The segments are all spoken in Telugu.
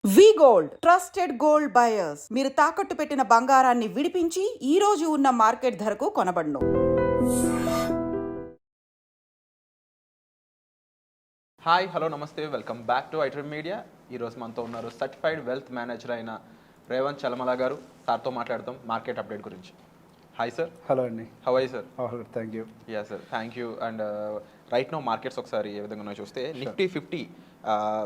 వి గోల్డ్ ట్రస్టెడ్ గోల్డ్ బయర్స్ మీరు తాకట్టు పెట్టిన బంగారాన్ని విడిపించి ఈ రోజు ఉన్న మార్కెట్ ధరకు కొనబడును. హాయ్ హలో నమస్తే వెల్కమ్ బ్యాక్ టు ఐట్రీ మీడియా. ఈరోజు మనతో ఉన్నారు సర్టిఫైడ్ వెల్త్ మేనేజర్ అయిన రేవంత్ చలమల గారు. సార్తో మాట్లాడతాం మార్కెట్ అప్డేట్ గురించి. Hi sir. హలో అండి. How are you sir? Thank you. Yeah sir, thank you. And right no markets ఒకసారి ఏ విధంగా చూస్తే నిఫ్టీ 50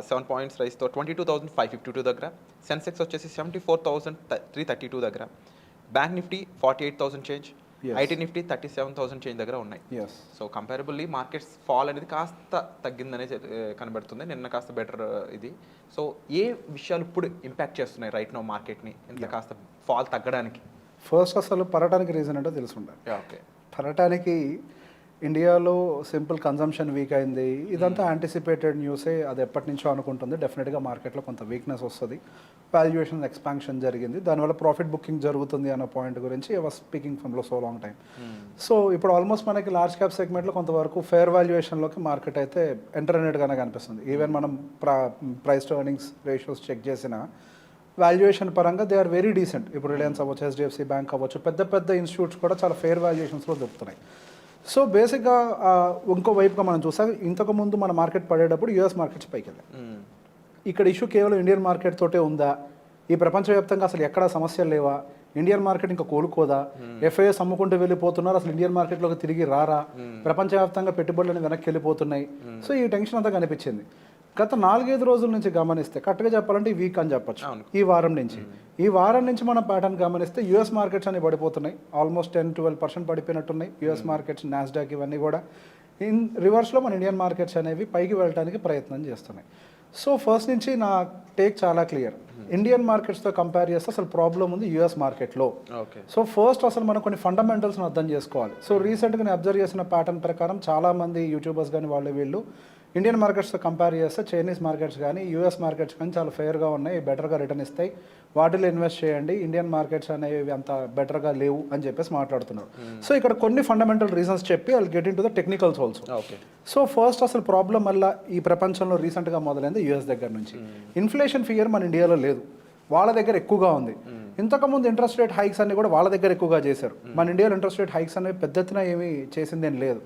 7 పాయింట్స్ రైస్తో 22,552 దగ్గర, సెన్సెక్స్ వచ్చేసి 74,332 దగ్గర, bank Nifty 48,000 change, IT Nifty 37,000 change దగ్గర ఉన్నాయి. సో కంపారబుల్లీ మార్కెట్స్ ఫాల్ అనేది కాస్త తగ్గిందనే కనబడుతుంది. నిన్న కాస్త బెటర్ ఇది. సో ఏ విషయాలు ఇప్పుడు ఇంపాక్ట్ చేస్తున్నాయి రైట్ నో మార్కెట్ని ఇంత కాస్త ఫాల్ తగ్గడానికి? ఫస్ట్ అసలు పడటానికి రీజన్ అంటే తెలుసుండాలి. ఓకే, పడటానికి ఇండియాలో సింపుల్ కన్జంప్షన్ వీక్ అయింది. ఇదంతా యాంటిసిపేటెడ్ న్యూసే. అది ఎప్పటి నుంచో అనుకుంటుంది. డెఫినెట్గా మార్కెట్లో కొంత వీక్నెస్ వస్తుంది. వాల్యుయేషన్ ఎక్స్పాన్షన్ జరిగింది, దానివల్ల ప్రాఫిట్ బుకింగ్ జరుగుతుంది అన్న పాయింట్ గురించి I was speaking from so long time. So ఇప్పుడు ఆల్మోస్ట్ మనకి లార్జ్ క్యాప్ సెగ్మెంట్లో కొంతవరకు ఫేర్ వాల్యుయేషన్లోకి మార్కెట్ అయితే ఎంటర్ అయినట్టుగానే కనిపిస్తుంది. ఈవెన్ మనం price to earnings ratios check చేసిన వాల్యుయేషన్ పరంగా దే ఆర్ వెరీ డీసెంట్. ఇప్పుడు రిలయన్స్ అవ్వచ్చు, హెచ్డిఎఫ్సి బ్యాంక్ అవ్వచ్చు, పెద్ద పెద్ద ఇన్స్టిట్యూట్స్ కూడా చాలా ఫేర్ వాల్యుయేషన్స్లో దొరుకుతున్నాయి. సో బేసిక్గా ఇంకో వైపుగా మనం చూసాం, ఇంతకుముందు మన మార్కెట్ పడేటప్పుడు యూఎస్ మార్కెట్స్ పైకి వెళ్ళాయి. ఇక్కడ ఇష్యూ కేవలం ఇండియన్ మార్కెట్ తోటే ఉందా, ఈ ప్రపంచవ్యాప్తంగా అసలు ఎక్కడా సమస్యలు లేవా, ఇండియన్ మార్కెట్ ఇంకా కోలుకోదా, ఎఫ్ఐఎస్ అమ్ముకుంటూ వెళ్ళిపోతున్నారు, అసలు ఇండియన్ మార్కెట్లోకి తిరిగి రారా, ప్రపంచవ్యాప్తంగా పెట్టుబడులను వెనక్కి వెళ్ళిపోతున్నాయి. సో ఈ టెన్షన్ అంతా కనిపించింది. గత 4-5 రోజుల నుంచి గమనిస్తే, కరెక్ట్గా చెప్పాలంటే ఈ వీక్ అని చెప్పచ్చు, ఈ వారం నుంచి మనం ప్యాటర్న్ గమనిస్తే యూఎస్ మార్కెట్స్ అనేవి పడిపోతున్నాయి. ఆల్మోస్ట్ 10-12% పడిపోయినట్టున్నాయి యూఎస్ మార్కెట్స్, నాస్డాక్ ఇవన్నీ కూడా. ఇన్ రివర్స్లో మన ఇండియన్ మార్కెట్స్ అనేవి పైకి వెళ్ళడానికి ప్రయత్నం చేస్తున్నాయి. సో ఫస్ట్ నుంచి నా టేక్ చాలా క్లియర్. ఇండియన్ మార్కెట్స్తో కంపేర్ చేస్తే అసలు ప్రాబ్లం ఉంది యూఎస్ మార్కెట్లో. సో ఫస్ట్ అసలు మనం కొన్ని ఫండమెంటల్స్ని అర్థం చేసుకోవాలి. సో రీసెంట్గా నేను అబ్జర్వ్ చేసిన ప్యాటర్న్ ప్రకారం చాలామంది యూట్యూబర్స్ కానీ వీళ్ళు ఇండియన్ మార్కెట్స్తో కంపేర్ చేస్తే చైనీస్ మార్కెట్స్ కానీ యూఎస్ మార్కెట్స్ కానీ చాలా ఫెయిర్గా ఉన్నాయి, బెటర్గా రిటర్న్ ఇస్తాయి, వాటిలో ఇన్వెస్ట్ చేయండి, ఇండియన్ మార్కెట్స్ అనేవి అంత బెటర్గా లేవు అని చెప్పేసి మాట్లాడుతున్నారు. సో ఇక్కడ కొన్ని ఫండమెంటల్ రీజన్స్ చెప్పి I get in to the technicals also. So first అసలు ప్రాబ్లం వల్ల ఈ ప్రపంచంలో రీసెంట్గా మొదలైంది యూఎస్ దగ్గర నుంచి. ఇన్ఫ్లేషన్ ఫియర్ మన ఇండియాలో లేదు, వాళ్ళ దగ్గర ఎక్కువగా ఉంది. ఇంతకుముందు ఇంట్రెస్ట్ రేట్ హైక్స్ అన్ని కూడా వాళ్ళ దగ్గర ఎక్కువగా చేశారు. మన ఇండియాలో ఇంట్రెస్ట్ రేట్ హైక్స్ అనేవి పెద్ద ఎత్తున ఏమీ చేసిందేం లేదు.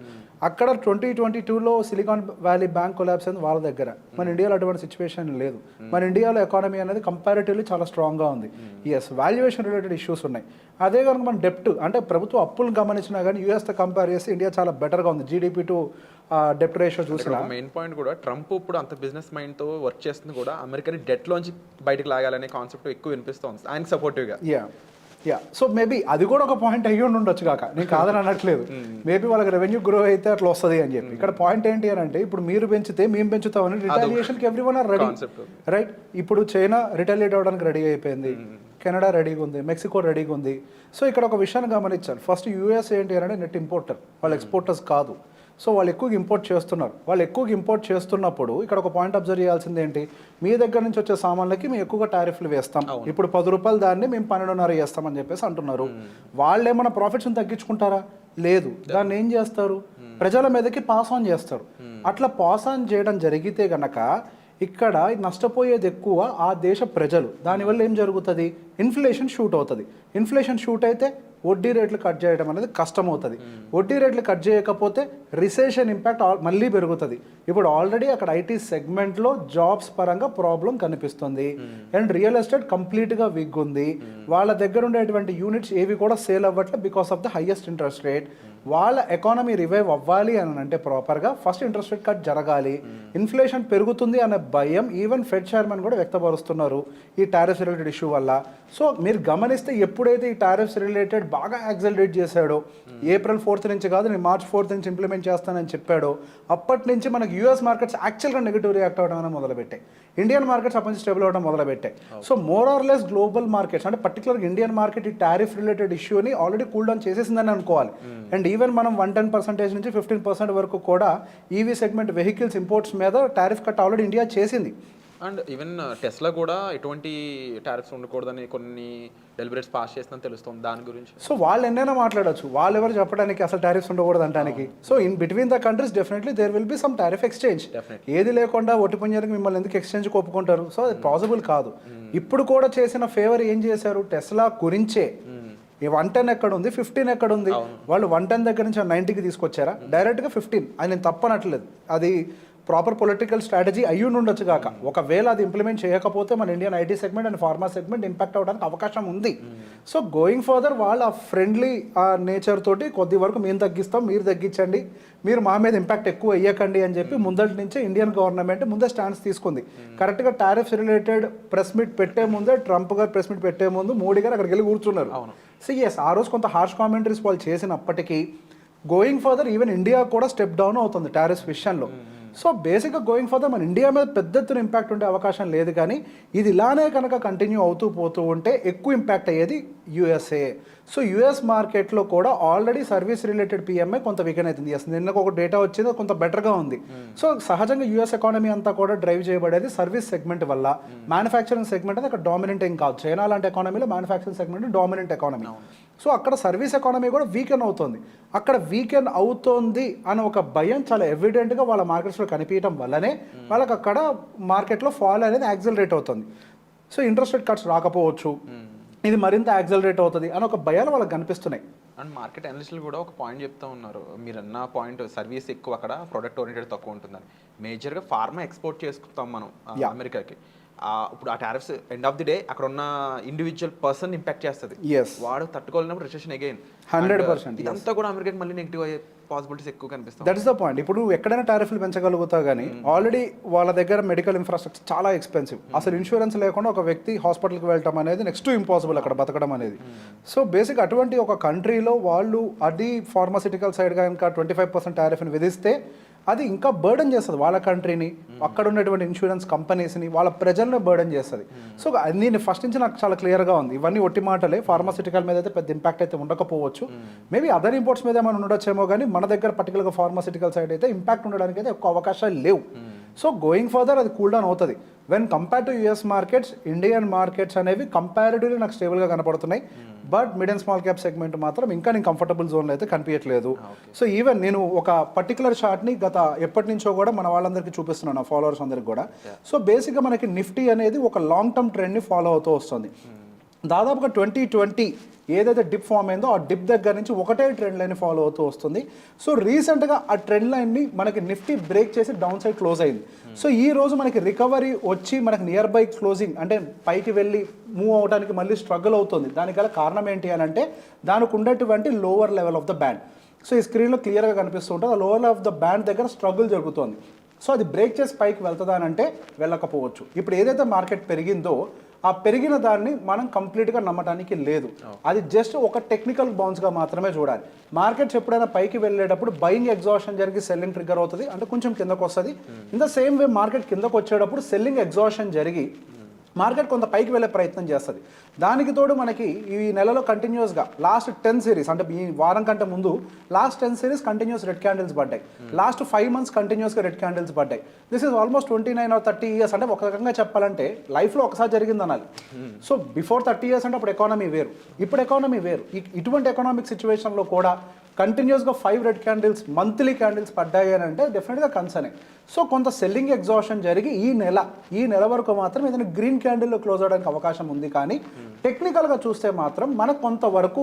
అక్కడ 2022లో సిలికాన్ వ్యాలీ బ్యాంక్ కొలాప్స్ అయింది వాళ్ళ దగ్గర. మన ఇండియాలో అటువంటి సిచ్యువేషన్ లేదు. మన ఇండియాలో ఎకానమీ అనేది కంపారిటివ్లీ చాలా స్ట్రాంగ్గా ఉంది. ఎస్, వాల్యుయేషన్ రిలేటెడ్ ఇష్యూస్ ఉన్నాయి. అదే కనుక మన డెప్ట్ అంటే ప్రభుత్వ అప్పులు గమనించినా కానీ యూఎస్తో కంపేర్ చేస్తే ఇండియా చాలా బెటర్గా ఉంది. జీడిపి టు డెప్ట్ రేషియో చూసినా మెయిన్ పాయింట్ కూడా ట్రంప్ ఇప్పుడు అంత బిజినెస్ మైండ్తో వర్క్ చేస్తుంది కూడా అమెరికాని డెట్లోంచి బయటకు లాగాలనే కాన్సెప్ట్ ఎక్కువ వినిపిస్తుంది ఆయనకు సపోర్టివ్గా. సో మేబీ అది కూడా ఒక పాయింట్ అయ్యి ఉండొచ్చు కాక, నేను కాదని అనట్లేదు. మేబీ వాళ్ళకి రెవెన్యూ గ్రో అయితే అట్లా వస్తుంది అని చెప్పి. ఇక్కడ పాయింట్ ఏంటి అని అంటే, ఇప్పుడు మీరు పెంచితే మేము పెంచుతామని రిటాలియేషన్కి ఎవ్రీవన్ ఆర్ రెడీ, రైట్? ఇప్పుడు చైనా రిటాలియేట్ అవ్వడానికి రెడీ అయిపోయింది, కెనడా రెడీగా ఉంది, మెక్సికో రెడీగా ఉంది. సో ఇక్కడ ఒక విషయాన్ని గమనించాలి. ఫస్ట్ యూఎస్ ఏంటి అంటే నెట్ ఇంపోర్టర్, వాళ్ళు ఎక్స్పోర్టర్స్ కాదు. సో వాళ్ళు ఎక్కువగా ఇంపోర్ట్ చేస్తున్నారు. వాళ్ళు ఎక్కువగా ఇంపోర్ట్ చేస్తున్నప్పుడు ఇక్కడ ఒక పాయింట్ అబ్జర్వ్ చేయాల్సింది ఏంటి, మీ దగ్గర నుంచి వచ్చే సామాన్లకి మేము ఎక్కువగా టారిఫ్లు వేస్తాం, ఇప్పుడు 10 రూపాయలు దాన్ని మేము 12.5 వేస్తామని చెప్పేసి అంటున్నారు. వాళ్ళు ఏమైనా ప్రాఫిట్స్ని తగ్గించుకుంటారా? లేదు. దాన్ని ఏం చేస్తారు, ప్రజల మీదకి పాస్ ఆన్ చేస్తారు. అట్లా పాస్ ఆన్ చేయడం జరిగితే గనక ఇక్కడ నష్టపోయేది ఎక్కువ ఆ దేశ ప్రజలు. దానివల్ల ఏం జరుగుతుంది, ఇన్ఫ్లేషన్ షూట్ అవుతుంది. ఇన్ఫ్లేషన్ షూట్ అయితే వడ్డీ రేట్లు కట్ చేయడం అనేది కష్టమవుతుంది. వడ్డీ రేట్లు కట్ చేయకపోతే రిసెషన్ ఇంపాక్ట్ మళ్ళీ పెరుగుతుంది. ఇప్పుడు ఆల్రెడీ అక్కడ ఐటీ సెగ్మెంట్లో జాబ్స్ పరంగా ప్రాబ్లం కనిపిస్తుంది. అండ్ రియల్ ఎస్టేట్ కంప్లీట్గా వీక్ ఉంది. వాళ్ళ దగ్గర ఉండేటువంటి యూనిట్స్ ఏవి కూడా సేల్ అవ్వట్లేదు because of the highest interest rate. వాళ్ళ ఎకానమీ రివైవ్ అవ్వాలి అని అంటే ప్రాపర్గా ఫస్ట్ ఇంట్రెస్ట్ రేట్ కట్ జరగాలి. ఇన్ఫ్లేషన్ పెరుగుతుంది అనే భయం ఈవెన్ ఫెడ్ చైర్మన్ కూడా వ్యక్తపరుస్తున్నారు ఈ టారిఫ్స్ రిలేటెడ్ ఇష్యూ వల్ల. సో మీరు గమనిస్తే ఎప్పుడైతే ఈ టారిఫ్స్ రిలేటెడ్ బాగా యాక్సలరేట్ చేశాడో, April 4th నుంచి కాదు నేను March 4th నుంచి ఇంప్లిమెంట్ చేస్తానని చెప్పాడో, అప్పటి నుంచి మనకి యూఎస్ మార్కెట్స్ యాక్చువల్గా నెగిటివ్ రియాక్ట్ అవ్వడం అనేది మొదలుపెట్టాయి. ఇండియన్ మార్కెట్స్ అప్పటి నుంచి స్టేబుల్ అవ్వడం మొదలుపెట్టాయి. So more or less global markets అంటే పర్టికులర్గా ఇండియన్ మార్కెట్ ఈ టారిఫ్ రిలేటెడ్ ఇష్యూని ఆల్రెడీ కూల్ డౌన్ చేసేసిందని అనుకోవాలి. అండ్ ఈవెన్ మనం 110% నుంచి 15% వరకు కూడా ఈవీ సెగ్మెంట్ వెహికల్స్ ఇంపోర్ట్స్ మీద టారిఫ్ కట్ ఆల్రెడీ ఇండియా చేసింది. అండ్ ఈవెన్ టెస్లా కూడా ఎటువంటి టారిఫ్స్ ఉండకూడదని కొన్ని డెలిబరేట్స్ పాస్ చేస్తుందని తెలుస్తుంది దాని గురించి. సో వాళ్ళు ఎన్నైనా మాట్లాడచ్చు, వాళ్ళు ఎవరు చెప్పడానికి అసలు టారిఫ్స్ ఉండకూడదు అంటానికి. So in between the countries definitely there will be some tariff exchange. ఏది లేకుండా ఒట్టిపుంజానికి మిమ్మల్ని ఎందుకు ఎక్స్చేంజ్ ఒప్పుకుంటారు? సో అది పాసిబుల్ కాదు. ఇప్పుడు కూడా చేసిన ఫేవర్ ఏం చేశారు, టెస్లా గురించే ఈ 110 ఎక్కడ ఉంది, 15 ఎక్కడ ఉంది, వాళ్ళు 110 దగ్గర నుంచి 90కి తీసుకొచ్చారా, డైరెక్ట్గా 15. అది నేను తప్పనట్లేదు, అది ప్రాపర్ పొలిటికల్ స్ట్రాటజీ అయ్యి ఉండొచ్చు కాక. ఒకవేళ అది ఇంప్లిమెంట్ చేయకపోతే మన Indian IT segment and pharma segment impact అవ్వడానికి అవకాశం ఉంది. సో గోయింగ్ ఫర్దర్ వాళ్ళ ఫ్రెండ్లీ ఆ నేచర్ తోటి కొద్ది వరకు మేము తగ్గిస్తాం, మీరు తగ్గించండి, మీరు మా మీద ఇంపాక్ట్ ఎక్కువ వేయకండి అని చెప్పి ముందటి నుంచే ఇండియన్ గవర్నమెంట్ ముందే స్టాండ్స్ తీసుకుంది. కరెక్ట్గా టారిఫ్స్ రిలేటెడ్ ప్రెస్ మీట్ పెట్టే ముందే ట్రంప్ గారు ప్రెస్ మీట్ పెట్టే ముందు మోడీ గారు అక్కడికి వెళ్ళి కూర్చున్నారు. సో ఎస్, ఆ రోజు కొంత హార్ష్ కామెంటరీస్ వాళ్ళు చేసినప్పటికీ గోయింగ్ ఫర్దర్ ఈవెన్ ఇండియా కూడా స్టెప్ డౌన్ అవుతుంది టారిఫ్స్ విషయంలో. సో బేసిక్గా గోయింగ్ ఫర్దర్ మన ఇండియా మీద పెద్ద ఎత్తున ఇంపాక్ట్ ఉండే అవకాశం లేదు, కానీ ఇది ఇలానే కనుక కంటిన్యూ అవుతూ పోతూ ఉంటే ఎక్కువ ఇంపాక్ట్ అయ్యేది యూఎస్ఏ. సో యూఎస్ మార్కెట్లో కూడా ఆల్రెడీ సర్వీస్ రిలేటెడ్ పిఎంఐ కొంత వీకెన్ అవుతుంది. ఎస్, నిన్న ఒక డేటా వచ్చింది, కొంత బెటర్గా ఉంది. సో సహజంగా యూఎస్ ఎకానమీ అంతా కూడా డ్రైవ్ చేయబడేది సర్వీస్ సెగ్మెంట్ వల్ల. మ్యానుఫ్యాక్చరింగ్ సెగ్మెంట్ అనేది అక్కడ డామినెంట్ ఏం కాదు. చైనా లాంటి ఎకానమీలో manufacturing segment dominant economy. So అక్కడ సర్వీస్ ఎకానమీ కూడా వీకెన్ అవుతుంది. అక్కడ వీకెన్ అవుతోంది అని ఒక భయం చాలా ఎవిడెంట్గా వాళ్ళ మార్కెట్స్లో కనిపించడం వల్లనే వాళ్ళకి అక్కడ మార్కెట్లో ఫాల్ అనేది యాక్సిలరేట్ అవుతుంది. సో ఇంట్రెస్ట్ రేట్ కట్స్ రాకపోవచ్చు, ఇది మరింత యాక్సిలరేట్ అవుతుంది అని ఒక భయాలు వాళ్ళకి కనిపిస్తున్నాయి. అండ్ మార్కెట్ అనలిస్టులు కూడా ఒక పాయింట్ చెప్తా ఉన్నారు, మీరు అన్న పాయింట్ సర్వీస్ ఎక్కువ అక్కడ, ప్రొడక్ట్ ఓరియంటెడ్ తక్కువ ఉంటుందని. మేజర్గా ఫార్మా ఎక్స్పోర్ట్ చేసుకుంటాం మనం అమెరికాకి. ఇప్పుడు ఆ tariffs end of the day అక్కడ ఉన్న ఇండివిజువల్ పర్సన్ ఇంపాక్ట్ చేస్తుంది. వాడు తట్టుకోలేనప్పుడు రిసెషన్ అగైన్ 100%. ఇదంతా కూడా అమెరికాకి మళ్ళీ నెగిటివ్ అయ్యే పాసిబిలిటీస్ ఎక్కువ కనిపిస్తాయి. That is the point. ఇప్పుడు ఎక్కడైనా టారిఫ్లు పెంచగలుగుతా కానీ ఆల్రెడీ వాళ్ళ దగ్గర మెడికల్ ఇన్ఫ్రాస్ట్రక్చర్ చాలా ఎక్స్పెన్సివ్. అసలు ఇన్సూరెన్స్ లేకుండా ఒక వ్యక్తి హాస్పిటల్కి వెళ్ళటం అనేది నెక్స్ట్ ఇంపాసిబుల్ అక్కడ బతకడం అనేది. సో బేసిక్ అటువంటి ఒక కంట్రీలో వాళ్ళు అది ఫార్మాసిటికల్ సైడ్గా ఇంకా 25% టారిఫ్ని విధిస్తే అది ఇంకా బర్డెన్ చేస్తుంది వాళ్ళ కంట్రీని, అక్కడ ఉన్నటువంటి ఇన్సూరెన్స్ కంపెనీస్ని, వాళ్ళ ప్రజలను బర్డెన్ చేస్తుంది. సో నేను ఫస్ట్ నుంచి నాకు చాలా క్లియర్గా ఉంది, ఇవన్నీ ఒట్టి మాటలే. ఫార్మాసిటికల్ మీద అయితే పెద్ద ఇంపాక్ట్ అయితే ఉండకపోవచ్చు, మేబీ అదర్ ఇంపోర్ట్స్ మీద ఏమైనా ఉండొచ్చేమో, కానీ మన దగ్గర పర్టికులర్గా ఫార్మాసిటికల్ సైడ్ అయితే ఇంపాక్ట్ ఉండడానికి అయితే ఎక్కువ అవకాశాలు లేవు. సో గోయింగ్ ఫర్దర్ అది కూల్ డౌన్ అవుతుంది. When compare to US markets, Indian markets అనేవి కంపారిటివ్లీ నాకు స్టేబుల్గా కనపడుతున్నాయి. But mid and small cap segment మాత్రం ఇంకా నేను కంఫర్టబుల్ జోన్లో అయితే కనిపించట్లేదు. సో ఈవెన్ నేను ఒక పర్టికులర్ చార్ట్ని గత ఎప్పటి నుంచో కూడా మన వాళ్ళందరికీ చూపిస్తున్నాను, ఫాలోవర్స్ అందరికి కూడా. సో బేసిక్గా మనకి నిఫ్టీ అనేది ఒక లాంగ్ టర్మ్ ట్రెండ్ని ఫాలో అవుతూ వస్తుంది. దాదాపుగా 2020 ఏదైతే డిప్ ఫామ్ అయిందో ఆ డిప్ దగ్గర నుంచి ఒకటే ట్రెండ్ లైన్ ఫాలో అవుతూ వస్తుంది. సో రీసెంట్గా ఆ ట్రెండ్ లైన్ని మనకి నిఫ్టీ బ్రేక్ చేసి డౌన్ సైడ్ క్లోజ్ అయింది. సో ఈ రోజు మనకి రికవరీ వచ్చి మనకి నియర్ బై క్లోజింగ్ అంటే పైకి వెళ్ళి మూవ్ అవడానికి మళ్ళీ స్ట్రగుల్ అవుతుంది. దానికి గల కారణం ఏంటి అని అంటే దానికి ఉన్నటువంటి lower level of the band. So ఈ స్క్రీన్లో క్లియర్గా కనిపిస్తూ ఉంటుంది, ఆ lower level of the band దగ్గర స్ట్రగుల్ జరుగుతుంది. సో అది బ్రేక్ చేసి పైకి వెళ్తుందా అని అంటే వెళ్ళకపోవచ్చు. ఇప్పుడు ఏదైతే మార్కెట్ పెరిగిందో ఆ పెరిగిన దాన్ని మనం కంప్లీట్గా నమ్మటానికి లేదు, అది జస్ట్ ఒక టెక్నికల్ బౌన్స్గా మాత్రమే చూడాలి. మార్కెట్స్ ఎప్పుడైనా పైకి వెళ్ళేటప్పుడు బయింగ్ ఎగ్జాషన్ జరిగి సెల్లింగ్ ట్రిగ్గర్ అవుతుంది, అంటే కొంచెం కిందకు వస్తుంది. In the same way market కిందకు వచ్చేటప్పుడు సెల్లింగ్ ఎగ్జాషన్ జరిగి మార్కెట్ కొంత పైకి వెళ్ళే ప్రయత్నం చేస్తుంది. దానికి తోడు మనకి ఈ నెలలో కంటిన్యూస్గా లాస్ట్ 10 సిరీస్ అంటే ఈ వారం కంటే ముందు last 10 series continuous red candles పడ్డాయి. లాస్ట్ 5 మంత్స్ కంటిన్యూస్గా రెడ్ క్యాండిల్స్ పడ్డాయి. This is almost 29 or 30 years అంటే ఒక రకంగా చెప్పాలంటే లైఫ్లో ఒకసారి జరిగింది అనాలి. సో బిఫోర్ 30 years అంటే అప్పుడు ఎకానమీ వేరు, ఇప్పుడు ఎకానమీ వేరు. ఇటువంటి ఎకనామిక్ సిచ్యువేషన్లో కూడా కంటిన్యూస్గా 5 రెడ్ క్యాండిల్స్ మంత్లీ క్యాండిల్స్ పడ్డాయి అని అంటే డెఫినెట్గా కన్సర్నే. సో కొంత సెల్లింగ్ ఎగ్జాషన్ జరిగి ఈ నెల వరకు మాత్రం ఏదైనా గ్రీన్ క్యాండిల్లో క్లోజ్ అవడానికి అవకాశం ఉంది. కానీ టెక్నికల్గా చూస్తే మాత్రం మనకు కొంతవరకు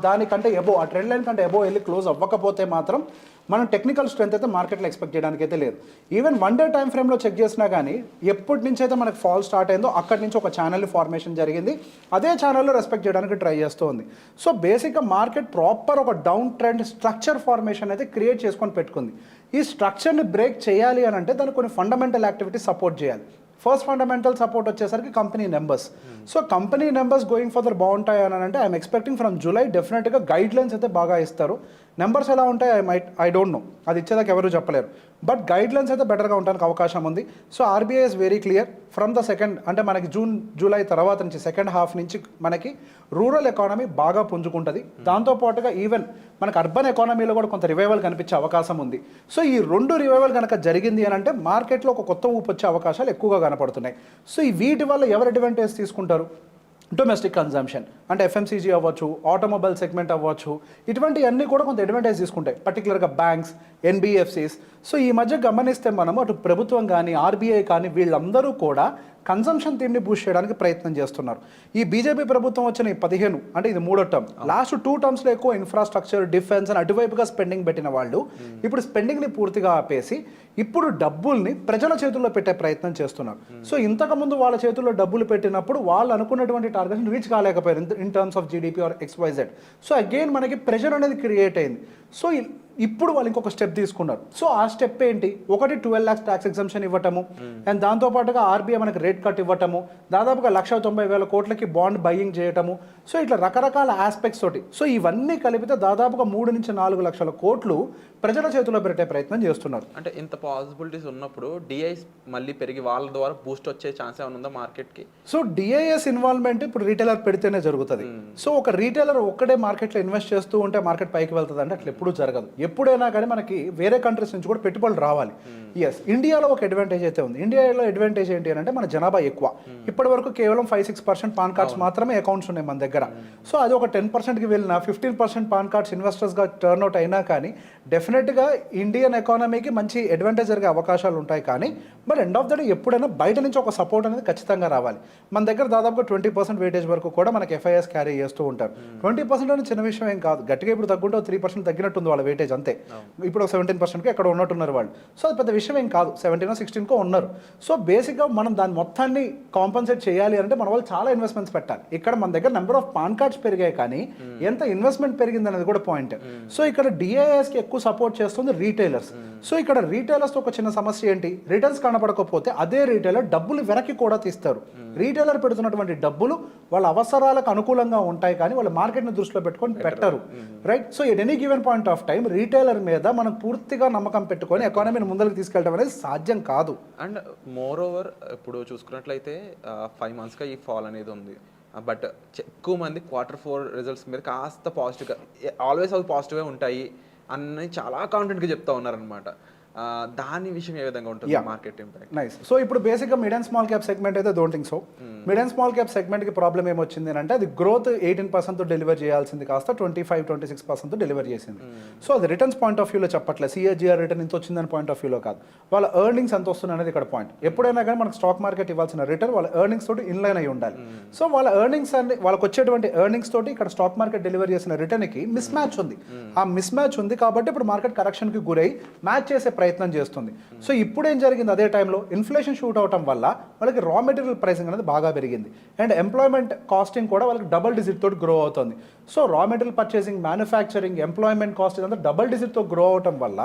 దానికంటే ఎబో ఆ ట్రెండ్ లైన్ కంటే ఎబో వెళ్ళి క్లోజ్ అవ్వకపోతే మాత్రం మనం టెక్నికల్ స్ట్రెంత్ అయితే మార్కెట్లో ఎక్స్పెక్ట్ చేయడానికి అయితే లేదు. ఈవెన్ 1 day టైం ఫ్రేమ్లో చెక్ చేసినా కానీ ఎప్పటి నుంచి అయితే మనకు ఫాల్ స్టార్ట్ అయిందో అక్కడి నుంచి ఒక ఛానల్ ఫార్మేషన్ జరిగింది, అదే ఛానల్లో రెస్పెక్ట్ చేయడానికి ట్రై చేస్తుంది. సో బేసిక్గా మార్కెట్ ప్రాపర్ ఒక డౌన్ ట్రెండ్ స్ట్రక్చర్ ఫార్మేషన్ అయితే క్రియేట్ చేసుకొని పెట్టుకుంది. ఈ స్ట్రక్చర్ని బ్రేక్ చేయాలి అని అంటే దానికి కొన్ని ఫండమెంటల్ యాక్టివిటీస్ సపోర్ట్ చేయాలి. ఫస్ట్ ఫండమెంటల్ సపోర్ట్ వచ్చేసరికి company numbers. So company numbers going further బాగుంటాయి అని అంటే ఐఎమ్ ఎక్స్పెక్టింగ్ ఫ్రమ్ జూలై డెఫినెట్గా గైడ్ లైన్స్ అయితే బాగా ఇస్తారు. నెంబర్స్ ఎలా ఉంటాయి ఐ డోంట్ నో, అది ఇచ్చేదాకా ఎవరు చెప్పలేరు. బట్ గైడ్ లైన్స్ అయితే బెటర్గా ఉండడానికి అవకాశం ఉంది. So RBI is very clear from the second, అంటే మనకి జూలై తర్వాత నుంచి సెకండ్ హాఫ్ నుంచి మనకి రూరల్ ఎకానమీ బాగా పుంజుకుంటుంది. దాంతోపాటుగా ఈవెన్ మనకు అర్బన్ ఎకానమీలో కూడా కొంత రివైవల్ కనిపించే అవకాశం ఉంది. సో ఈ రెండు రివైవల్ కనుక జరిగింది అని అంటే మార్కెట్లో ఒక కొత్త ఊపు వచ్చే అవకాశాలు ఎక్కువగా కనపడుతున్నాయి. సో ఈ వీటి వల్ల ఎవరు అడ్వాంటేజ్ తీసుకుంటారు? డొమెస్టిక్ కన్జంప్షన్ అంటే ఎఫ్ఎంసీజీ అవ్వచ్చు, ఆటోమొబైల్ సెగ్మెంట్ అవ్వచ్చు, ఇటువంటివన్నీ కూడా కొంత అడ్వాంటేజ్ తీసుకుంటాయి, పర్టికులర్గా బ్యాంక్స్, ఎన్బిఎఫ్సిస్. సో ఈ మధ్య గమనిస్తే మనము అటు ప్రభుత్వం కానీ ఆర్బీఐ కానీ వీళ్ళందరూ కూడా కన్జంప్షన్ థీమ్ని బూస్ట్ చేయడానికి ప్రయత్నం చేస్తున్నారు. ఈ బీజేపీ ప్రభుత్వం వచ్చిన ఈ 15 అంటే ఇది 3వ టర్మ్, లాస్ట్ 2 టర్మ్స్లో ఎక్కువ ఇన్ఫ్రాస్ట్రక్చర్, డిఫెన్స్ అని అటువైపుగా స్పెండింగ్ పెట్టిన వాళ్ళు ఇప్పుడు స్పెండింగ్ని పూర్తిగా ఆపేసి ఇప్పుడు డబ్బుల్ని ప్రజల చేతుల్లో పెట్టే ప్రయత్నం చేస్తున్నారు. సో ఇంతకుముందు వాళ్ళ చేతుల్లో డబ్బులు పెట్టినప్పుడు వాళ్ళు అనుకున్నటువంటి టార్గెట్ని రీచ్ కాలేకపోయారు in terms of GDP or XYZ. So again మనకి ప్రెషర్ అనేది క్రియేట్ అయింది. సో ఇప్పుడు వాళ్ళు ఇంకొక స్టెప్ తీసుకున్నారు. సో ఆ స్టెప్ ఏంటి? ఒకటి 12 lakhs ట్యాక్స్ ఎగ్జంప్షన్ ఇవ్వటము, అండ్ దాంతోపాటుగా ఆర్బీఐ మనకి రేట్ కట్ ఇవ్వటము, దాదాపుగా 1,90,000 కోట్లకి బాండ్ బయింగ్ చేయటము. సో ఇట్లా రకరకాల ఆస్పెక్ట్స్ తోటి సో ఇవన్నీ కలిపితే దాదాపుగా 3 నుంచి 4 లక్షల కోట్లు ప్రజల చేతిలో పెట్టే ప్రయత్నం చేస్తున్నారు. అంటే ఇంత పాసిబిలిటీస్ ఉన్నప్పుడు డిఐస్ మళ్ళీ పెరిగి వాళ్ళ ద్వారా బూస్ట్ వచ్చే ఛాన్స్ ఏమైనా ఉందా మార్కెట్కి? సో డిఐఎస్ ఇన్వాల్వ్మెంట్ ఇప్పుడు రీటైలర్ పెడితేనే జరుగుతుంది. సో ఒక రీటైలర్ ఒక్కడే మార్కెట్లో ఇన్వెస్ట్ చేస్తూ ఉంటే మార్కెట్ పైకి వెళ్తుంది అంటే అట్లా ఎప్పుడూ జరగదు. ఎప్పుడైనా కానీ మనకి వేరే కంట్రీస్ నుంచి కూడా పెట్టుబడులు రావాలి. ఎస్, ఇండియాలో ఒక అడ్వాంటేజ్ అయితే ఉంది. ఇండియాలో అడ్వాంటేజ్ ఏంటి అని అంటే మన జనాభా ఎక్కువ. ఇప్పటి వరకు కేవలం 5-6% పాన్ కార్డ్స్ మాత్రమే అకౌంట్స్ ఉన్నాయి మన దగ్గర. సో అది ఒక 10%కి వెళ్ళిన 15% పాన్ కార్డ్స్ ఇన్వెస్టర్స్గా టర్న్ అవుట్ అయినా కానీ డెఫినెట్గా ఇండియన్ ఎకానమీకి మంచి అడ్వాంటేజ్ జరిగే అవకాశాలు ఉంటాయి. కానీ but end of the day ఎప్పుడైనా బయట నుంచి ఒక సపోర్ట్ అనేది ఖచ్చితంగా రావాలి. మన దగ్గర దాదాపుగా 20% వెయిటేజ్ వరకు కూడా మనకి FIIs క్యారీ చేస్తూ ఉంటారు. 20% అనేది చిన్న విషయం ఏం కాదు. గట్టిగా ఇప్పుడు తగ్గుంటే 3% తగ్గినట్టుంది వాళ్ళ వెయిటేజ్ అంతే. ఇప్పుడు 17%కి ఎక్కడ ఉన్నట్టున్నారు వాళ్ళు. సో అది పెద్ద విషయం ఏం కాదు. 17-16 ఉన్నారు. సో బేసిక్గా మనం దాని మొత్తాన్ని కాంపన్సేట్ చేయాలి అంటే మన వాళ్ళు చాలా ఇన్వెస్ట్మెంట్స్ పెట్టాలి. ఇక్కడ మన దగ్గర నెంబర్ ఆఫ్ పాన్ కార్డ్స్ పెరిగాయి కానీ ఎంత ఇన్వెస్ట్మెంట్ పెరిగింది అనేది కూడా పాయింట్. సో ఇక్కడ డిఐఎస్కి ఎక్కువ సపోర్ట్ చేస్తుంది రీటైలర్స్. సో ఇక్కడ రీటైలర్స్తో ఒక చిన్న సమస్య ఏంటి? రిటర్న్స్ కనపడకపోతే అదే రీటైలర్ డబ్బులు వెనక్కి కూడా తీస్తారు. రీటైలర్ పెడుతున్నటువంటి డబ్బులు వాళ్ళ అవసరాలకు అనుకూలంగా ఉంటాయి కానీ వాళ్ళ మార్కెట్ని దృష్టిలో పెట్టుకొని పెట్టరు. Right. So at any given point of time retailer మీద మనం పూర్తిగా నమ్మకం పెట్టుకొని ఎకానమీని ముందరికి తీసుకెళ్ళడం అనేది సాధ్యం కాదు. అండ్ మోర్ ఓవర్ ఇప్పుడు చూసుకున్నట్లయితే 5 monthsగా ఈ ఫాల్ అనేది ఉంది. బట్ ఎక్కువ మంది Q4 రిజల్ట్స్ మీద కాస్త పాజిటివ్గా, ఆల్వేస్ అవి పాజిటివ్గా ఉంటాయి అని చాలా కాన్ఫిడెంట్గా చెప్తా ఉన్నారనమాట. దాని విషయం ఏ విధంగా ఉంటుంది మార్కెట్ ఇంపాక్ట్? నైస్. సో ఇప్పుడు బేసిక్గా mid and small cap segment అయితే don't think so. Mid and small cap సెగ్మెంట్కి ప్రాబ్లం ఏమొచ్చింది అంటే అది గ్రోత్ 18% డెలివర్ చేయాల్సింది కాస్త 25-26% డెలివర్ చేసింది. సో అది రిటర్న్స్ పాయింట్ ఆఫ్ వ్యూలో చెప్పట్లేదు. CAGR రిటర్న్ ఇంత వచ్చిందని పాయింట్ ఆఫ్ వ్యూలో కాదు. వాళ్ళ ఎర్నింగ్స్ ఎంత వస్తుంది అనేది ఇక్కడ పాయింట్. ఎప్పుడైనా కానీ మనకు స్టాక్ మార్కెట్ ఇవ్వాల్సిన రిటర్న్ వాళ్ళ ఎర్నింగ్స్ తోటి ఇన్లైన్ అయి ఉండాలి. సో వాళ్ళ ఎర్నింగ్స్ అన్ని వాళ్ళకి వచ్చేటువంటి ఎర్నింగ్స్ తోటి ఇక్కడ స్టాక్ మార్కెట్ డెలివర్ చేసిన రిటర్న్కి మిస్ మ్యాచ్ ఉంది. ఆ మిస్ మ్యాచ్ ఉంది కాబట్టి ఇప్పుడు మార్కెట్ కరెక్షన్కి గురై మ్యాచ్ చేసే ప్రయత్నం చేస్తుంది. సో ఇప్పుడు ఏం జరిగింది? అదే టైంలో ఇన్ఫ్లేషన్ షూట్ అవటం వల్ల వాళ్ళకి రా మెటీరియల్ ప్రైసింగ్ అనేది బాగా పెరిగింది. అండ్ ఎంప్లాయ్మెంట్ కాస్టింగ్ కూడా వాళ్ళకి డబుల్ డిజిట్ తోటి గ్రో అవుతుంది. So raw material purchasing, manufacturing, employment cost ఇదంతా డబుల్ డిజిట్తో గ్రో అవటం వల్ల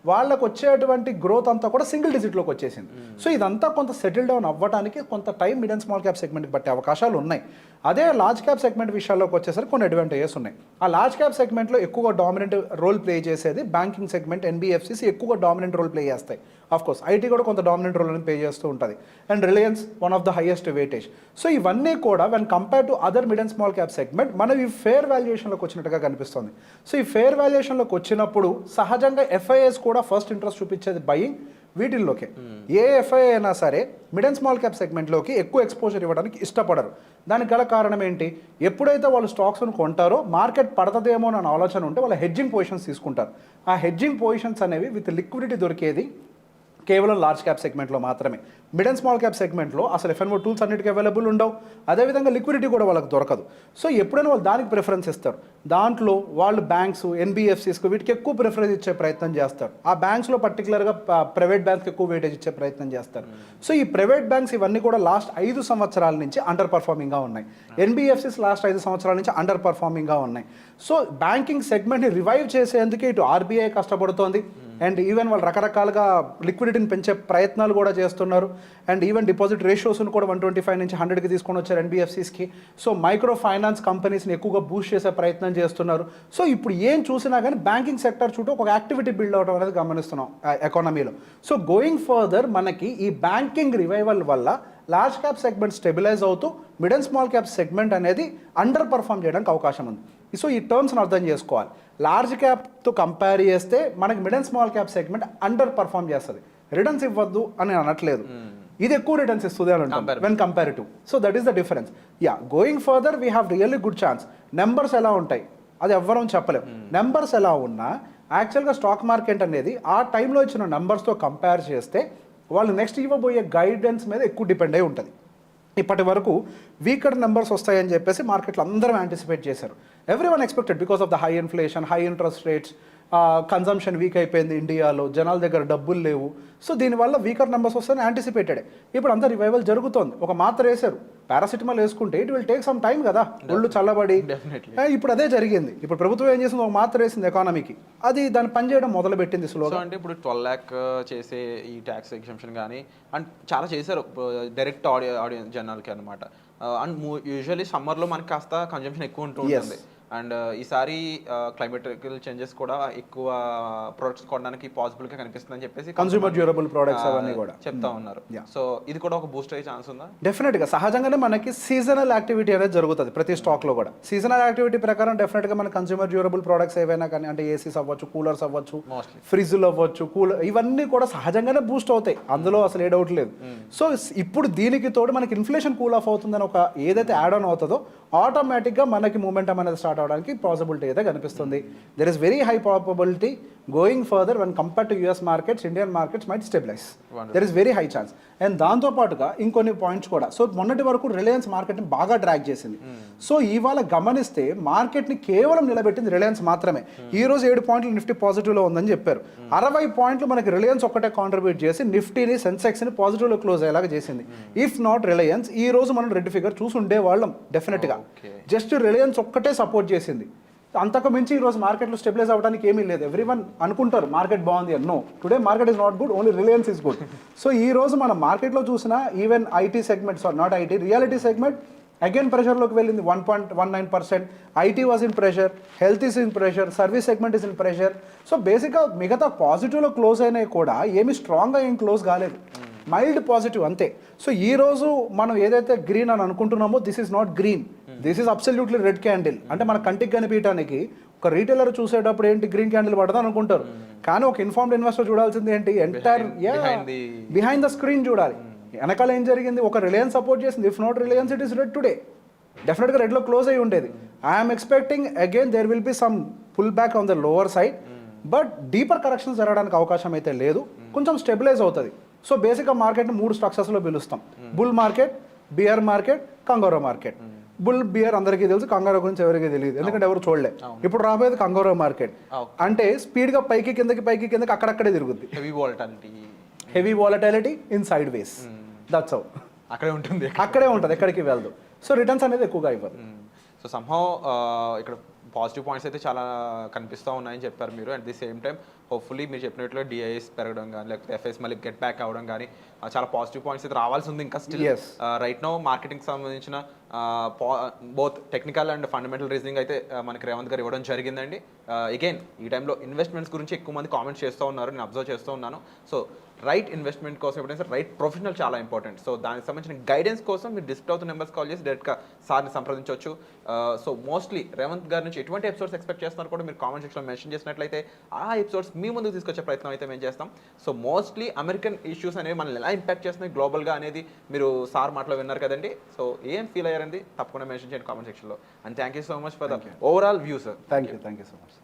వాళ్ళకు వచ్చేటువంటి గ్రోత్ అంతా కూడా సింగిల్ డిజిట్లోకి వచ్చేసింది. సో ఇదంతా కొంత సెటిల్ డౌన్ అవ్వడానికి కొంత time mid and small cap సెగ్మెంట్కి పట్టే అవకాశాలు ఉన్నాయి. అదే లార్జ్ క్యాప్ సెగ్మెంట్ విషయాల్లోకి వచ్చేసరికి కొన్ని అడ్వాంటేజెస్ ఉన్నాయి. ఆ లార్జ్ క్యాప్ సెగ్మెంట్లో ఎక్కువగా డామినెంట్ రోల్ ప్లే చేసేది బ్యాంకింగ్ సెగ్మెంట్, NBFCs ఎక్కువగా డామినెంట్ రోల్ ప్లే చేస్తాయి. ఆఫ్ కోర్స్ IT కూడా కొంత డామినెంట్ రోల్ అని ప్లే చేస్తూ ఉంటుంది. And Reliance one of the highest weightage. So ఇవన్నీ కూడా when compare to other mid and small cap segment మనం ఈ ఫేర్ వాల్యుయేషన్లోకి వచ్చినట్టుగా కనిపిస్తుంది. సో ఈ ఫేర్ వాల్యుయేషన్లోకి వచ్చినప్పుడు సహజంగా FIIs కూడా ఫస్ట్ ఇంట్రెస్ట్ చూపించేది బయింగ్ వీటిల్లోకే. ఏ FII అయినా సరే మిడ్ అండ్ స్మాల్ క్యాప్ సెగ్మెంట్లోకి ఎక్కువ ఎక్స్పోజర్ ఇవ్వడానికి ఇష్టపడరు. దానికి గల కారణం ఏంటి? ఎప్పుడైతే వాళ్ళు స్టాక్స్ను కొంటారో మార్కెట్ పడతదేమో అన్న ఆలోచన ఉంటే వాళ్ళ హెడ్జింగ్ పొజిషన్స్ తీసుకుంటారు. ఆ హెడ్జింగ్ పొజిషన్స్ అనేవి విత్ లిక్విడిటీ దొరికేది కేవలం లార్జ్ క్యాప్ సెగ్మెంట్లో మాత్రమే. మిడ్ అండ్ స్మాల్ క్యాప్ సెగ్మెంట్లో అసలు F&O టూల్స్ అన్నిటికీ అవైలబుల్ ఉండవు. అదేవిధంగా లిక్విడిటీ కూడా వాళ్ళకి దొరకదు. సో ఎప్పుడైనా వాళ్ళు దానికి ప్రిఫరెన్స్ ఇస్తారు. దాంట్లో వాళ్ళు బ్యాంక్స్, NBFCs వీటికి ఎక్కువ ప్రిఫరెన్స్ ఇచ్చే ప్రయత్నం చేస్తారు. ఆ బ్యాంక్స్లో పర్టికులర్గా ప్రైవేట్ బ్యాంక్స్కి ఎక్కువ వెయిటేజ్ ఇచ్చే ప్రయత్నం చేస్తారు. సో ఈ ప్రైవేట్ బ్యాంక్స్ ఇవన్నీ కూడా లాస్ట్ 5 సంవత్సరాల నుంచి అండర్ పర్ఫార్మింగ్గా ఉన్నాయి. NBFCs లాస్ట్ 5 సంవత్సరాల నుంచి అండర్ పర్ఫార్మింగ్గా ఉన్నాయి. సో బ్యాంకింగ్ సెగ్మెంట్ని రివైవ్ చేసేందుకే ఇటు RBI కష్టపడుతోంది, అండ్ ఈవెన్ వాళ్ళు రకరకాలుగా లిక్విడిటీని పెంచే ప్రయత్నాలు కూడా చేస్తున్నారు. అండ్ ఈవెన్ డిపాజిట్ రేషియోస్ను కూడా 125 నుంచి 100కి తీసుకొని వచ్చారు ఎన్బిఎఫ్సిస్కి. సో మైక్రో ఫైనాన్స్ కంపెనీస్ని ఎక్కువగా బూస్ట్ చేసే ప్రయత్నం చేస్తున్నారు. సో ఇప్పుడు ఏం చూసినా కానీ బ్యాంకింగ్ సెక్టర్ చుట్టూ ఒక యాక్టివిటీ బిల్డ్ అవడం అనేది గమనిస్తున్నాం ఎకానమీలో. సో గోయింగ్ ఫర్దర్ మనకి ఈ బ్యాంకింగ్ రివైవల్ వల్ల లార్జ్ క్యాప్ సెగ్మెంట్ స్టెబిలైజ్ అవుతూ mid and small cap segment అనేది అండర్ పర్ఫామ్ చేయడానికి అవకాశం ఉంది. సో ఈ టర్మ్స్ని అర్థం చేసుకోవాలి. లార్జ్ క్యాప్తో కంపేర్ చేస్తే మనకి mid and small cap segment under perform చేస్తుంది. రిటర్న్స్ ఇవ్వద్దు అని అనట్లేదు, ఇది ఎక్కువ రిటర్న్స్ ఇస్తుంది అని అంటాం when comparative. So that is the difference. Yeah, going further we have really good chance. Numbers ఎలా ఉంటాయి అది ఎవ్వరం చెప్పలేము. నెంబర్స్ ఎలా ఉన్నా యాక్చువల్గా స్టాక్ మార్కెట్ అనేది ఆ టైంలో ఇచ్చిన నెంబర్స్తో కంపేర్ చేస్తే వాళ్ళు నెక్స్ట్ ఇవ్వబోయే గైడెన్స్ మీద ఎక్కువ డిపెండ్ అయి ఉంటుంది. ఇప్పటి వరకు వీకర్ నెంబర్స్ వస్తాయని చెప్పేసి మార్కెట్లో అందరం యాంటిసిపేట్ చేశారు. Every one expected because of the high inflation, high interest rates, consumption week అయిపోయింది ఇండియాలో, జనాల దగ్గర డబ్బులు లేవు. సో దీనివల్ల వీకర్ నెంబర్స్ వస్తాయని యాంటిసిపేటెడ్. ఇప్పుడు అంతా రివైవల్ జరుగుతోంది. ఒక మాత్ర వేశారు, పారాసిటమాల్ వేసుకుంటే it will take some time కదా, ఒళ్ళు చల్లబడి. ఇప్పుడు అదే జరిగింది. ఇప్పుడు ప్రభుత్వం ఏం చేసింది, ఒక మాత్ర వేసింది ఎకానమీకి, అది దాన్ని పనిచేయడం మొదలుపెట్టింది స్లోగా. అంటే ఇప్పుడు 12 lakh చేసే ఈ ట్యాక్స్ ఎగ్జంప్షన్ కానీ అండ్ చాలా చేశారు డైరెక్ట్ ఆడియన్స్ జనాలకి అనమాట. అండ్ యూజువల్లీ సమ్మర్లో మనకి కాస్త కన్జంప్షన్ ఎక్కువ ఉంటుంది. అండ్ ఈసారి క్లైమేటికల్ చేంజెస్ కూడా ఎక్కువ ప్రొడక్ట్స్ కొనడానికి పాసిబుల్గా కనిపిస్తుంది అని చెప్పేసి కన్స్యూమర్ డ్యూరబుల్ ప్రొడక్ట్స్ అవన్నీ కూడా చెప్తా ఉన్నారు. సో ఇది కూడా ఒక బూస్ట్ అయ్యే ఛాన్స్ ఉందా? డెఫినెట్గా. సహజంగానే మనకి సీజనల్ యాక్టివిటీ అనేది జరుగుతుంది ప్రతి స్టాక్లో కూడా. సీజనల్ యాక్టివిటీ ప్రకారం డెఫినెట్గా మన కన్స్యూమర్ డ్యూరబుల్ ప్రొడక్ట్స్ ఏవైనా కానీ, అంటే ఏసీస్ అవ్వచ్చు, కూలర్స్ అవ్వచ్చు, ఫ్రిడ్జ్లు అవ్వచ్చు, ఇవన్నీ కూడా సహజంగానే బూస్ట్ అవుతాయి, అందులో అసలు ఏ డౌట్ లేదు. సో ఇప్పుడు దీనికి తోడు మనకి ఇన్ఫ్లేషన్ కూల్ ఆఫ్ అవుతుందని ఒక ఏదైతే యాడ్ ఆన్ అవుతుందో ఆటోమేటిక్గా మనకి మూమెంటం అనేది స్టార్ట్ అవడానికి పాసిబిలిటీ అయితే కనిపిస్తుంది. There is very high probability going further when compare to US markets, Indian markets might stabilize. There is very high chance. And దాంతోపాటుగా ఇంకొన్ని పాయింట్స్ కూడా. సో మొన్నటి వరకు రిలయన్స్ మార్కెట్ని బాగా డ్రాగ్ చేసింది. సో ఇవాళ గమనిస్తే మార్కెట్ని కేవలం నిలబెట్టింది రిలయన్స్ మాత్రమే. ఈ రోజు 7 పాయింట్లు నిఫ్టీ పాజిటివ్లో ఉందని చెప్పారు. 60 పాయింట్లు మనకి రిలయన్స్ ఒక్కటే కాంట్రిబ్యూట్ చేసి నిఫ్టీని, సెన్సెక్స్ని పాజిటివ్లో క్లోజ్ అయ్యేలాగా చేసింది. ఇఫ్ నాట్ రిలయన్స్ ఈ రోజు మనం రెడ్ ఫిగర్ చూసి ఉండేవాళ్ళం డెఫినెట్గా. జస్ట్ రిలయన్స్ ఒక్కటే సపోర్ట్ చేసింది, అంతకు మించి ఈరోజు మార్కెట్లో స్టెబిలైజ్ అవ్వడానికి ఏమీ లేదు. ఎవ్రీవన్ అనుకుంటారు మార్కెట్ బాగుంది అని. No, today market is not good, only Reliance is good. So ఈ రోజు మనం మార్కెట్లో చూసినా even IT segments are not IT, reality segment again ప్రెషర్లోకి వెళ్ళింది. 1.19%. IT was in pressure, health is in pressure, service segment is in pressure. So బేసిక్గా మిగతా పాజిటివ్లో క్లోజ్ అయినాయి కూడా ఏమీ స్ట్రాంగ్గా ఏం క్లోజ్ కాలేదు, మైల్డ్ పాజిటివ్ అంతే. సో ఈ రోజు మనం ఏదైతే గ్రీన్ అని అనుకుంటున్నామో this is not green, this is absolutely red candle. అంటే మన కంటికి కనిపించడానికి ఒక రీటైలర్ చూసేటప్పుడు ఏంటి గ్రీన్ క్యాండిల్ పడదా అనుకుంటారు, కానీ ఒక ఇన్ఫార్మ్డ్ ఇన్వెస్టర్ చూడాల్సింది ఏంటి, ఎంటైర్ బిహైండ్ ద స్క్రీన్ చూడాలి. వెనకాల ఏం జరిగింది, ఒక రిలయన్స్ సపోర్ట్ చేసింది. If not Reliance it is red today, డెఫినెట్గా రెడ్లో క్లోజ్ అయ్యి ఉండేది. I'm expecting again there will be some pull back on the lower side, but deeper corrections జరగడానికి అవకాశం అయితే లేదు, కొంచెం స్టెబిలైజ్ అవుతుంది. సో బేసిక్గా మార్కెట్ని 3 స్ట్రక్చర్స్లో పిలుస్తాం: bull market, bear market, kangaroo market. Bull, bear అందరికీ తెలుసు, కంగారో గురించి ఎవరికీ తెలియదు, ఎందుకంటే ఎవరు చూడలే. ఇప్పుడు రాబోయేది కంగారో మార్కెట్. అంటే స్పీడ్గా పైకి కిందకి అక్కడక్కడే తిరుగుద్ది. Heavy volatility in sideways, that's how. అక్కడే ఉంటుంది, ఎక్కడికి వెళ్దు. సో రిటర్న్స్ అనేది ఎక్కువగా ఇవ్వదు. సో సంహౌ ఇక్కడ పాజిటివ్ పాయింట్స్ అయితే చాలా కనిపిస్తూ ఉన్నాయని చెప్పారు మీరు. At the same time hopefully మీరు చెప్పినట్లు డిఐఎస్ పెరగడం కానీ, లేకపోతే ఎఫ్ఐఎస్ మళ్ళీ గెట్ బ్యాక్ అవ్వడం కానీ చాలా పాజిటివ్ పాయింట్స్ అయితే రావాల్సి ఉంది ఇంకా స్టిల్. రైట్ నో మార్కెటింగ్ సంబంధించిన both technical and fundamental reasoning అయితే మనకి రేవంత్ గారు ఇవ్వడం జరిగిందండి. అగైన్ ఈ టైంలో ఇన్వెస్ట్మెంట్స్ గురించి ఎక్కువ మంది కామెంట్స్ చేస్తూ ఉన్నారు, నేను అబ్జర్వ్ చేస్తూ ఉన్నాను. సో రైట్ ఇన్వెస్ట్మెంట్ కోసం ఎప్పుడైనా సరే రైట్ ప్రొఫెషనల్ చాలా ఇంపార్టెంట్. సో దానికి సంబంధించిన గైడెన్స్ కోసం మీరు డిస్ప్లే అవుతున్న నెంబర్స్ కాల్ చేసి డైరెక్ట్గా సార్ని సంప్రదించవచ్చు. సో మోస్ట్లీ రేవంత్ గారి నుంచి ఎటువంటి ఎపిసోడ్స్ ఎక్స్పెక్ట్ చేస్తున్నారు కూడా మీరు కామెంట్ సెక్షన్లో మెన్షన్ చేసినట్లయితే ఆ ఎపిసోడ్స్ మీ ముందుకు తీసుకొచ్చే ప్రయత్నం అయితే మేము చేస్తాం. సో మోస్ట్లీ అమెరికన్ ఇష్యూస్ అనేవి మనల్ని ఎలా ఇంపాక్ట్ చేస్తున్నాయి గ్లోబల్గా అనేది మీరు సార్ మాటలో విన్నారు కదండి. సో ఏం ఫీల్ అయ్యారండి తప్పకుండా మెన్షన్ చేయండి కామెంట్ సెక్షన్లో. And thank you so much for the overall view sir. Thank you so much.